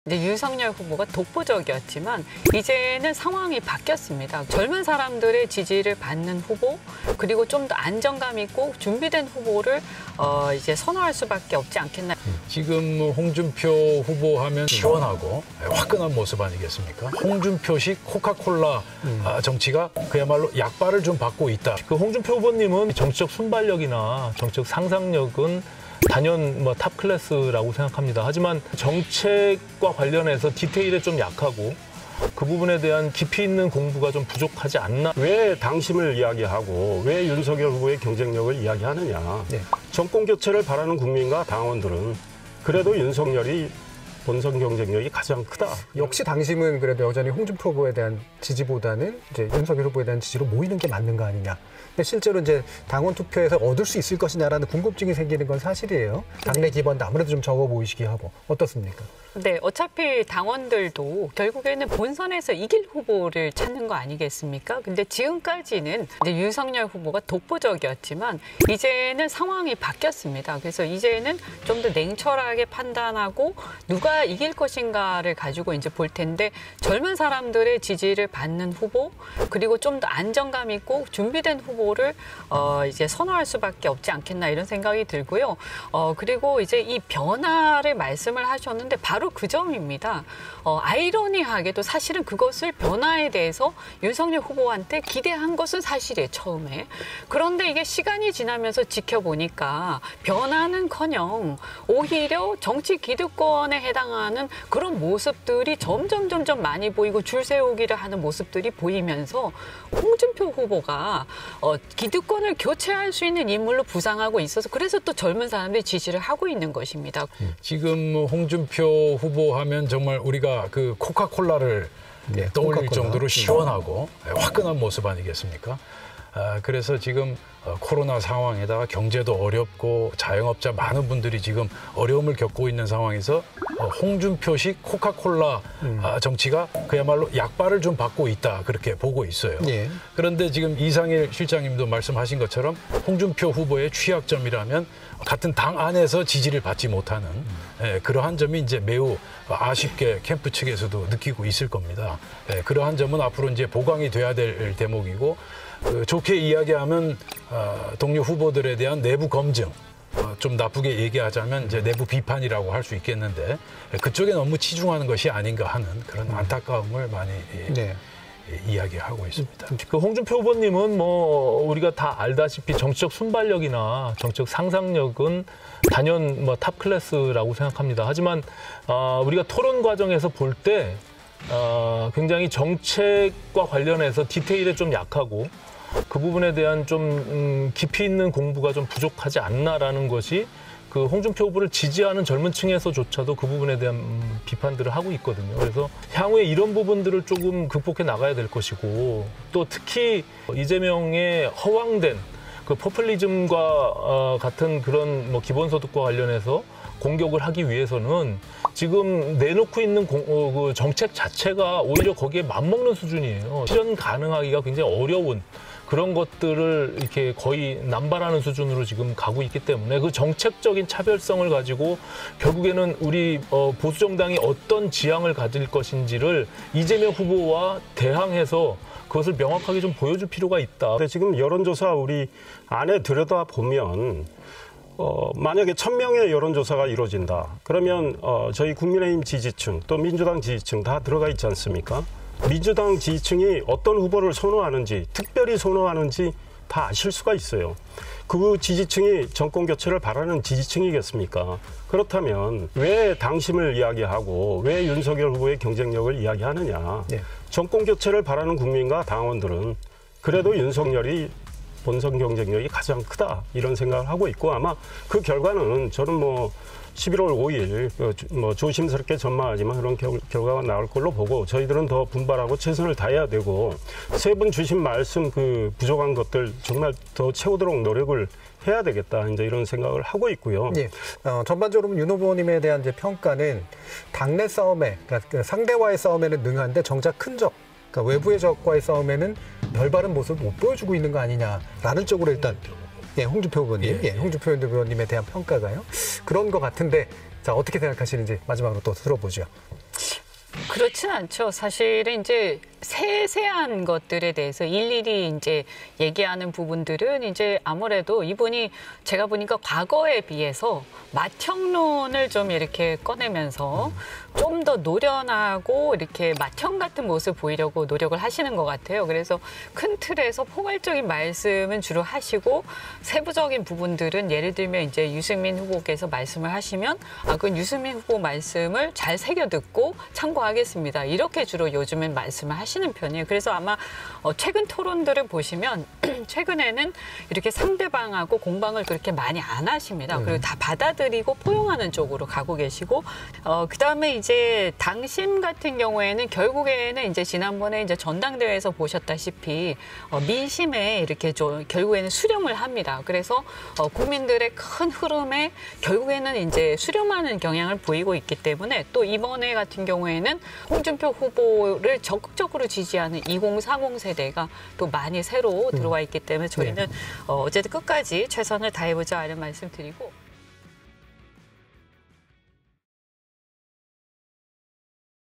이제 윤석열 후보가 독보적이었지만 이제는 상황이 바뀌었습니다. 젊은 사람들의 지지를 받는 후보, 그리고 좀 더 안정감 있고 준비된 후보를 이제 선호할 수밖에 없지 않겠나. 지금 홍준표 후보 하면 시원하고 화끈한 모습 아니겠습니까? 홍준표식 코카콜라 정치가 그야말로 약발을 좀 받고 있다. 그 홍준표 후보님은 정치적 순발력이나 정치적 상상력은 단연 탑 클래스라고 생각합니다. 하지만 정책과 관련해서 디테일에 좀 약하고 그 부분에 대한 깊이 있는 공부가 좀 부족하지 않나. 왜 당심을 이야기하고 왜 윤석열 후보의 경쟁력을 이야기하느냐. 네. 정권 교체를 바라는 국민과 당원들은 그래도 윤석열이 본선 경쟁력이 가장 크다. 역시 당심은 그래도 여전히 홍준표 후보에 대한 지지보다는 이제 윤석열 후보에 대한 지지로 모이는 게 맞는 거 아니냐. 근데 실제로 이제 당원 투표에서 얻을 수 있을 것이냐라는 궁금증이 생기는 건 사실이에요. 당내 기반도 아무래도 좀 적어 보이시기 하고. 어떻습니까? 네, 어차피 당원들도 결국에는 본선에서 이길 후보를 찾는 거 아니겠습니까? 근데 지금까지는 이제 윤석열 후보가 독보적이었지만 이제는 상황이 바뀌었습니다. 그래서 이제는 좀 더 냉철하게 판단하고 누가 이길 것인가를 가지고 이제 볼 텐데, 젊은 사람들의 지지를 받는 후보, 그리고 좀 더 안정감 있고 준비된 후보를 이제 선호할 수밖에 없지 않겠나 이런 생각이 들고요. 그리고 이제 이 변화를 말씀을 하셨는데 바로 그 점입니다. 아이러니하게도 사실은 그것을 변화에 대해서 윤석열 후보한테 기대한 것은 사실이에요, 처음에. 그런데 이게 시간이 지나면서 지켜보니까 변화는커녕 오히려 정치 기득권에 해당하는 그런 모습들이 점점 많이 보이고 줄 세우기를 하는 모습들이 보이면서 홍준표 후보가 기득권을 교체할 수 있는 인물로 부상하고 있어서 그래서 또 젊은 사람들이 지지를 하고 있는 것입니다. 지금 홍준표 후보 하면 정말 우리가 그 코카콜라를 떠올릴 코카콜라. 정도로 시원하고 화끈한 모습 아니겠습니까? 그래서 지금 코로나 상황에다가 경제도 어렵고 자영업자 많은 분들이 지금 어려움을 겪고 있는 상황에서 홍준표식 코카콜라 정치가 그야말로 약발을 좀 받고 있다, 그렇게 보고 있어요. 예. 그런데 지금 이상일 실장님도 말씀하신 것처럼 홍준표 후보의 취약점이라면 같은 당 안에서 지지를 받지 못하는 그러한 점이 이제 매우 아쉽게 캠프 측에서도 느끼고 있을 겁니다. 그러한 점은 앞으로 이제 보강이 돼야 될 대목이고, 좋게 이야기하면 동료 후보들에 대한 내부 검증, 좀 나쁘게 얘기하자면 이제 내부 비판이라고 할 수 있겠는데, 그쪽에 너무 치중하는 것이 아닌가 하는 그런 안타까움을 많이 이야기하고 있습니다. 그 홍준표 후보님은 우리가 다 알다시피 정치적 순발력이나 정치적 상상력은 단연 탑 클래스라고 생각합니다. 하지만 우리가 토론 과정에서 볼 때 굉장히 정책과 관련해서 디테일에 좀 약하고 그 부분에 대한 좀 깊이 있는 공부가 좀 부족하지 않나라는 것이 그 홍준표 후보를 지지하는 젊은 층에서조차도 그 부분에 대한 비판들을 하고 있거든요. 그래서 향후에 이런 부분들을 조금 극복해 나가야 될 것이고, 또 특히 이재명의 허황된 그 포퓰리즘과 같은 그런 기본소득과 관련해서 공격을 하기 위해서는 지금 내놓고 있는 그 정책 자체가 오히려 거기에 맞먹는 수준이에요. 실현 가능하기가 굉장히 어려운 그런 것들을 이렇게 거의 남발하는 수준으로 지금 가고 있기 때문에 그 정책적인 차별성을 가지고 결국에는 우리 보수 정당이 어떤 지향을 가질 것인지를 이재명 후보와 대항해서 그것을 명확하게 좀 보여줄 필요가 있다. 근데 지금 여론조사 우리 안에 들여다보면 만약에 1000명의 여론조사가 이루어진다. 그러면 저희 국민의힘 지지층 또 민주당 지지층 다 들어가 있지 않습니까? 민주당 지지층이 어떤 후보를 선호하는지, 특별히 선호하는지 다 아실 수가 있어요. 그 지지층이 정권 교체를 바라는 지지층이겠습니까? 그렇다면 왜 당심을 이야기하고 왜 윤석열 후보의 경쟁력을 이야기하느냐. 네. 정권 교체를 바라는 국민과 당원들은 그래도 윤석열이 본선 경쟁력이 가장 크다, 이런 생각을 하고 있고, 아마 그 결과는 저는 11월 5일 조심스럽게 전망하지만 그런 결과가 나올 걸로 보고, 저희들은 더 분발하고 최선을 다해야 되고, 세 분 주신 말씀 그 부족한 것들 정말 더 채우도록 노력을 해야 되겠다, 이제 이런 생각을 하고 있고요. 예. 전반적으로 윤 후보님에 대한 이제 평가는 당내 싸움에, 그러니까 상대와의 싸움에는 능한데 정작 큰 적, 그러니까 외부의 적과의 싸움에는 별바른 모습을 못 보여주고 있는 거 아니냐라는 쪽으로 일단 예, 홍준표 후보님, 예, 예. 홍준표 후보님에 대한 평가가요. 그런 것 같은데, 자 어떻게 생각하시는지 마지막으로 또 들어보죠. 그렇진 않죠. 사실은 이제 세세한 것들에 대해서 일일이 이제 얘기하는 부분들은 이제 아무래도 이분이 제가 보니까 과거에 비해서 맏형론을 좀 이렇게 꺼내면서 좀 더 노련하고 이렇게 맏형 같은 모습을 보이려고 노력을 하시는 것 같아요. 그래서 큰 틀에서 포괄적인 말씀은 주로 하시고 세부적인 부분들은 예를 들면 이제 유승민 후보께서 말씀을 하시면 그건 유승민 후보 말씀을 잘 새겨 듣고 참고하겠습니다. 이렇게 주로 요즘은 말씀을 하시는 편이에요. 그래서 아마 최근 토론들을 보시면 최근에는 이렇게 상대방하고 공방을 그렇게 많이 안 하십니다. 그리고 다 받아들이고 포용하는 쪽으로 가고 계시고 그다음에 이제 당심 같은 경우에는 결국에는 이제 지난번에 이제 전당대회에서 보셨다시피 민심에 이렇게 좀 결국에는 수렴을 합니다. 그래서 국민들의 큰 흐름에 결국에는 이제 수렴하는 경향을 보이고 있기 때문에 또 이번에 같은 경우에는 홍준표 후보를 적극적으로 지지하는 2030 세대가 또 많이 새로 들어와 있기 때문에 저희는 어쨌든 끝까지 최선을 다해보자 이런 말씀 드리고